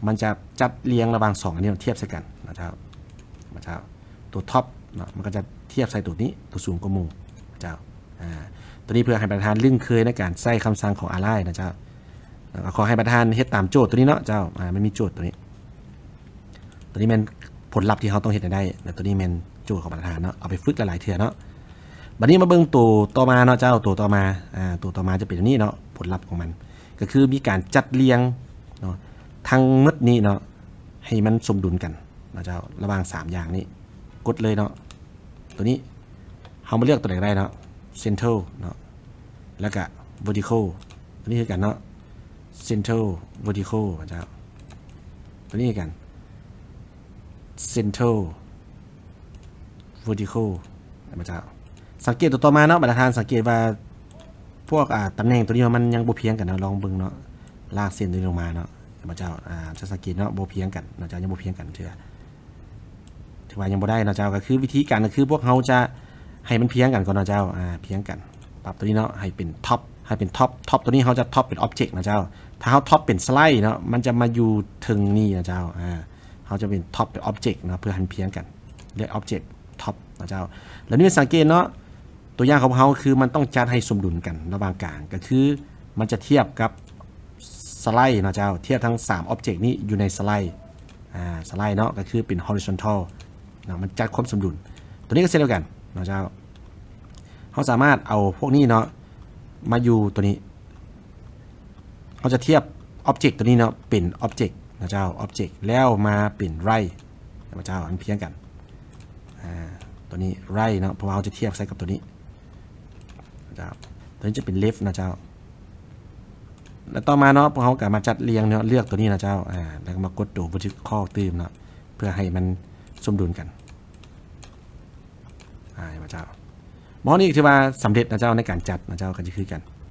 มันจะจัดเรียงระหว่าง2อันนี้เทียบใส่กันนะเจ้าตัวท็อปเนาะมันก็จะเทียบใส่ตัวนี้ตัวสูงกว่าหมู่นะเจ้าตัวนี้เพื่อให้ประธานลึ่งเคยในการใส่คำสั่งของ align นะเจ้าขอให้ประธานเฮ็ดตามโจทย์ตัวนี้เนาะเจ้ามันมีโจทย์ตัวนี้มันผลลัพธ์ที่เขาต้องเฮ็ดได้แต่ตัวนี้มันโจทย์ของประธานเนาะเอาไปฝึกหลายๆเทื่อเนาะบัดนี้มาเบิ่งตัวต่อมาเนาะเจ้าตัวต่อมาจะเป็นอย่างนี้เนาะผลลัพธ์ของมันก็คือมีการจัดเรียงเนาะทั้งหมดนี้เนาะให้มันสมดุลกันนะเจ้าระหว่าง3อย่างนี้กดเลยเนาะตัวนี้เขามาเลือกตัวไหนได้เนาะ central เนาะแล้วก็ vertical ตัวนี้คือกันเนาะ central vertical นะเจ้าตัวนี้คือกัน central vertical นะเจ้าสังเกตตัวต่อมาเนาะมาตรฐานสังเกตว่าพวกตำแหน่งตัวนี้มันยังบ่เพียงกันเนาะลองเบิ่งเนาะลากเส้นตัวนี้ลงมาเนาะมาเจ้าจะสังเกตเนาะบ่เพียงกันเนาะเจ้ายังบ่เพียงกันถือว่ายังบ่ได้เนาะเจ้าก็คือวิธีการก็คือพวกเขาจะให้มันเพียงกันก่อนเนาะเจ้าเพียงกันปรับตัวนี้เนาะให้เป็นท็อปตัวนี้เขาจะท็อปเป็นอ็อบเจกต์นะเจ้าถ้าเขาท็อปเป็นสไลด์เนาะมันจะมาอยู่ถึงนี่นะเจ้าเขาจะเป็นท็อปเป็นอ็อบเจกต์นะเพื่อให้มันเพียงกันเรียกอ็อบเจกต์ท็อปนะเจ้าแล้วนี่สังเกตเนาะตัวอย่างของเขาคือมันต้องจัดให้สมดุลกันระหว่างกลางก็คือมันจะเทียบกับสไลด์นะเจ้าเทียบทั้ง3 object นี้อยู่ในสไลด์ สไลด์เนาะก็คือเป็น horizontal นะมันจัดความสมดุลตัวนี้ก็เช่นเดียวกันเนาะเจ้าเขาสามารถเอาพวกนี้เนาะมาอยู่ตัวนี้เขาจะเทียบ object ตัวนี้เนาะเป็น object นะเจ้า object แล้วมาเป็น right นะเจ้ามันเพียงกันตัวนี้ right เนาะเพราะว่าเขาจะเทียบใส่กับตัวนี้นะเจ้าตัวนี้จะเป็น left นะเจ้าแล้วต่อมาเนาะพวกเขาก็มาจัดเรียงเนาะเลือกตัวนี้นะเจ้าแล้วก็มากดตัว vertical ตื้มเนาะเพื่อให้มันสมดุลกันนะเจ้ามองนี่ถือว่าสำเร็จนะเจ้าในการจัดนะเจ้าก็จะคือกัน